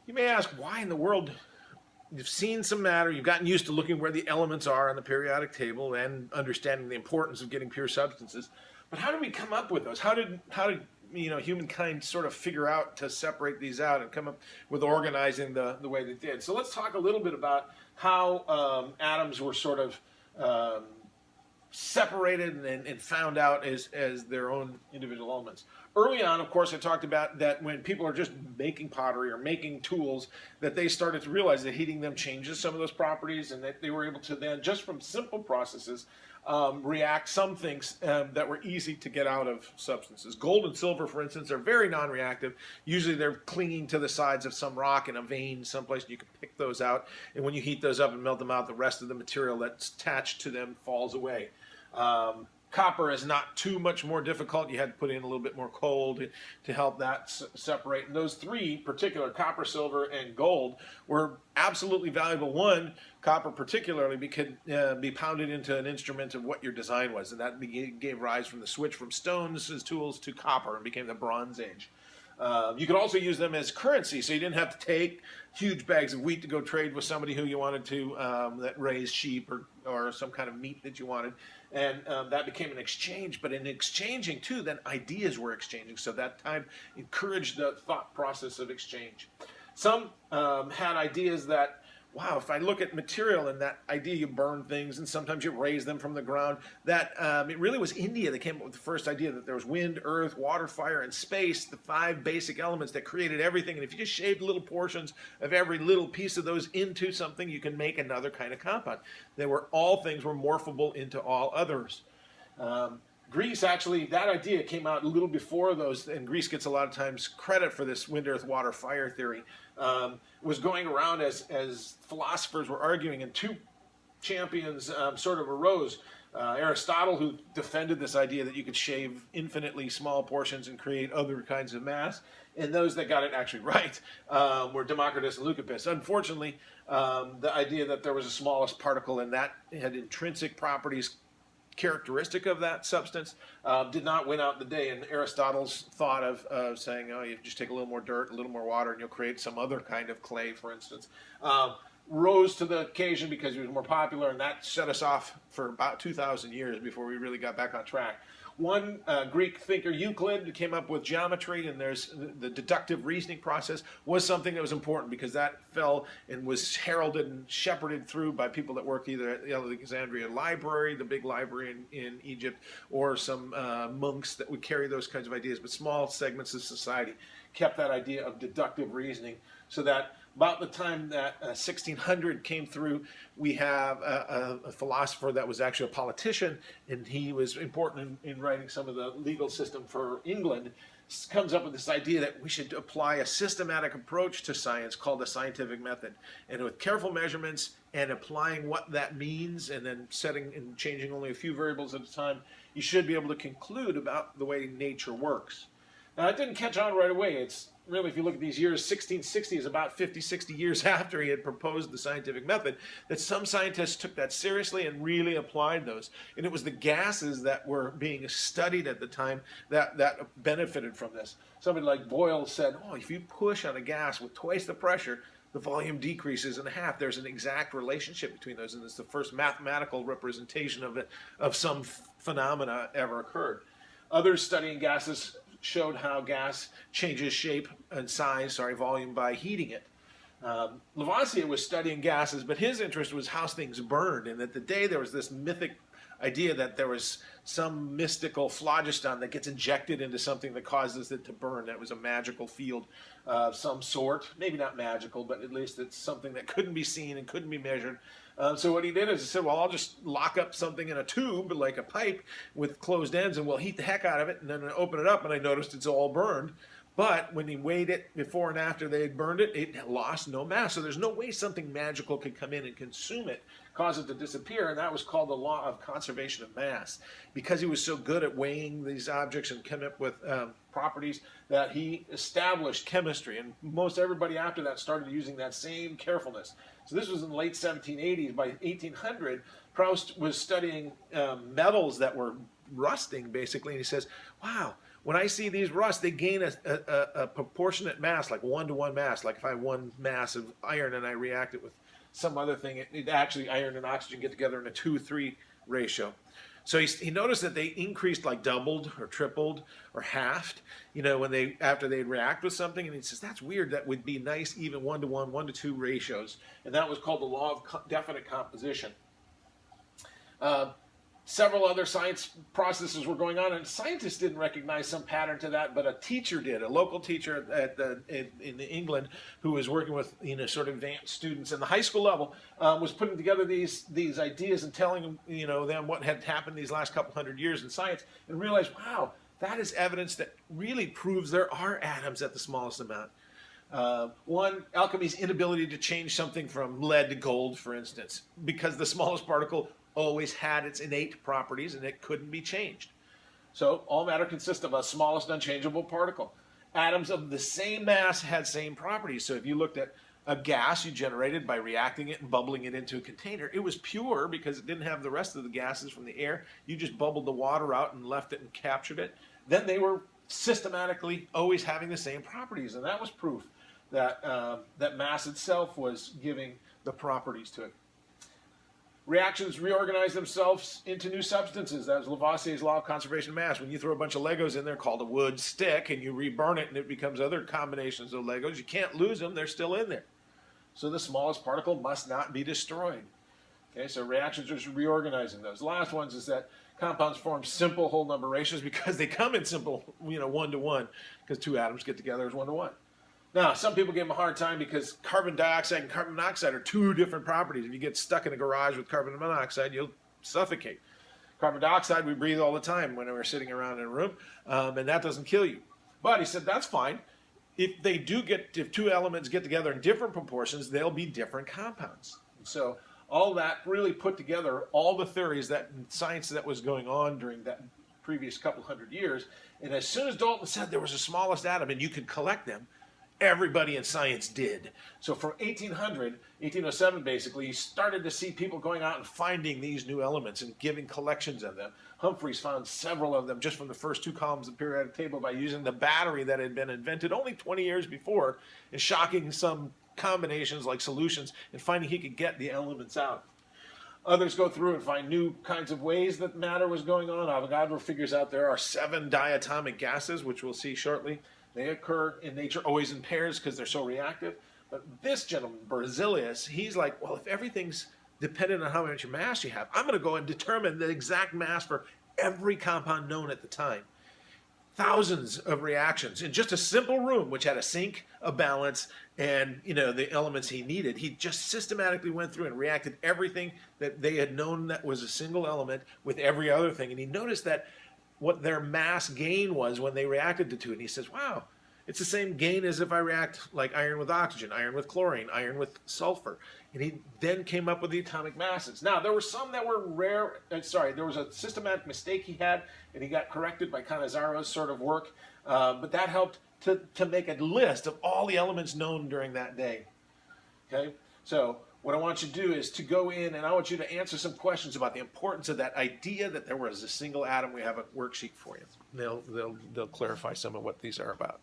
You may ask, why in the world? You've seen some matter, you've gotten used to looking where the elements are on the periodic table and understanding the importance of getting pure substances. But how did we come up with those? How did humankind sort of figure out to separate these out and come up with organizing the way they did? So let's talk a little bit about how atoms were sort of separated and found out as their own individual elements. Early on, of course, I talked about that when people are just making pottery or making tools, that they started to realize that heating them changes some of those properties, and that they were able to then, just from simple processes, react some things that were easy to get out of substances. Gold and silver, for instance, are very non-reactive. Usually they're clinging to the sides of some rock in a vein someplace, and you can pick those out. And when you heat those up and melt them out, the rest of the material that's attached to them falls away. Copper is not too much more difficult. You had to put in a little bit more coal to help that separate. And those three, particular, copper, silver, and gold, were absolutely valuable. One, copper particularly, could be pounded into an instrument of what your design was. And that gave rise from the switch from stones as tools to copper and became the Bronze Age. You could also use them as currency, so you didn't have to take huge bags of wheat to go trade with somebody who you wanted to that raised sheep or some kind of meat that you wanted, and that became an exchange. But in exchanging too, then ideas were exchanging, so that time encouraged the thought process of exchange. Some had ideas that, wow, if I look at material and that idea, you burn things and sometimes you raise them from the ground, that it really was India that came up with the first idea that there was wind, earth, water, fire, and space, the 5 basic elements that created everything. And if you just shaved little portions of every little piece of those into something, you can make another kind of compound. All things were morphable into all others. Greece, actually, that idea came out a little before those, and Greece gets a lot of times credit for this wind, earth, water, fire theory. Was going around as philosophers were arguing, and two champions sort of arose. Aristotle, who defended this idea that you could shave infinitely small portions and create other kinds of mass, and those that got it actually right were Democritus and Leucippus. Unfortunately, the idea that there was a smallest particle and that had intrinsic properties characteristic of that substance did not win out the day. And Aristotle's thought of saying, oh, you just take a little more dirt, a little more water, and you'll create some other kind of clay, for instance, rose to the occasion because he was more popular, and that set us off for about 2,000 years before we really got back on track. One Greek thinker, Euclid, came up with geometry, and there's the deductive reasoning process was something that was important because that fell and was heralded and shepherded through by people that worked either at the Alexandria Library, the big library in Egypt, or some monks that would carry those kinds of ideas. But small segments of society kept that idea of deductive reasoning, so that about the time that 1600 came through, we have a philosopher that was actually a politician, and he was important in writing some of the legal system for England, comes up with this idea that we should apply a systematic approach to science called the scientific method. And with careful measurements and applying what that means, and then setting and changing only a few variables at a time, you should be able to conclude about the way nature works. Now, it didn't catch on right away. It's really, if you look at these years, 1660 is about 50, 60 years after he had proposed the scientific method, that some scientists took that seriously and really applied those. And it was the gases that were being studied at the time that benefited from this. Somebody like Boyle said, oh, if you push on a gas with twice the pressure, the volume decreases in half. There's an exact relationship between those, and it's the first mathematical representation of it, of some phenomena ever occurred. Others studying gases showed how gas changes shape and size, volume, by heating it. Lavoisier was studying gases, but his interest was how things burned, and that the day there was this mythic idea that there was some mystical phlogiston that gets injected into something that causes it to burn. That was a magical field of some sort. Maybe not magical, but at least it's something that couldn't be seen and couldn't be measured. So what he did is he said, well, I'll just lock up something in a tube, like a pipe, with closed ends, and we'll heat the heck out of it, and then I open it up, and I noticed it's all burned. But when he weighed it before and after they had burned it, it lost no mass. So there's no way something magical could come in and consume it, cause it to disappear, and that was called the law of conservation of mass. Because he was so good at weighing these objects and coming up with properties, that he established chemistry, and most everybody after that started using that same carefulness. So this was in the late 1780s. By 1800, Proust was studying metals that were rusting, basically, and he says, wow, when I see these rusts, they gain a proportionate mass, like 1-to-1 mass. Like if I have one mass of iron and I react it with some other thing, it actually, iron and oxygen get together in a 2-3 ratio. So he noticed that they increased, like doubled or tripled or halved, after they react with something. And he says, that's weird. That would be nice, even 1-to-1, 1-to-2 ratios. And that was called the law of definite composition. Several other science processes were going on, and scientists didn't recognize some pattern to that, but a teacher did. A local teacher in England who was working with sort of advanced students in the high school level was putting together these ideas and telling them what had happened these last couple hundred years in science, and realized, wow, that is evidence that really proves there are atoms at the smallest amount. One, alchemy's inability to change something from lead to gold, for instance, because the smallest particle always had its innate properties and it couldn't be changed. So all matter consists of a smallest unchangeable particle. Atoms of the same mass had same properties. So if you looked at a gas you generated by reacting it and bubbling it into a container, it was pure because it didn't have the rest of the gases from the air. You just bubbled the water out and left it and captured it. Then they were systematically always having the same properties, and that was proof that that mass itself was giving the properties to it. Reactions reorganize themselves into new substances. That was Lavoisier's law of conservation of mass. When you throw a bunch of Legos in there called a wood stick and you reburn it and it becomes other combinations of Legos, you can't lose them. They're still in there. So the smallest particle must not be destroyed. Okay, so reactions are just reorganizing those. The last ones is that compounds form simple whole number ratios because they come in simple, 1-to-1, because two atoms get together as 1-to-1. Now, some people give them a hard time because carbon dioxide and carbon monoxide are two different properties. If you get stuck in a garage with carbon monoxide, you'll suffocate. Carbon dioxide, we breathe all the time when we're sitting around in a room, and that doesn't kill you. But he said, that's fine. If two elements get together in different proportions, they'll be different compounds. So all that really put together all the theories that science that was going on during that previous couple hundred years. And as soon as Dalton said there was a smallest atom and you could collect them, everybody in science did. So from 1807 basically, you started to see people going out and finding these new elements and giving collections of them. Humphreys found several of them just from the first two columns of the periodic table by using the battery that had been invented only 20 years before and shocking some combinations like solutions and finding he could get the elements out. Others go through and find new kinds of ways that matter was going on. Avogadro figures out there are 7 diatomic gases, which we'll see shortly. They occur in nature always in pairs because they're so reactive. But this gentleman, Berzelius, he's like, well, if everything's dependent on how much mass you have, I'm going to go and determine the exact mass for every compound known at the time. Thousands of reactions in just a simple room, which had a sink, a balance, and the elements he needed. He just systematically went through and reacted everything that they had known that was a single element with every other thing. And he noticed that what their mass gain was when they reacted to two. And he says, wow, it's the same gain as if I react like iron with oxygen, iron with chlorine, iron with sulfur. And he then came up with the atomic masses. Now, there were some that were rare. There was a systematic mistake he had, and he got corrected by Canizzaro's sort of work. But that helped to make a list of all the elements known during that day. Okay? So what I want you to do is to go in and I want you to answer some questions about the importance of that idea that there was a single atom. We have a worksheet for you. They'll clarify some of what these are about.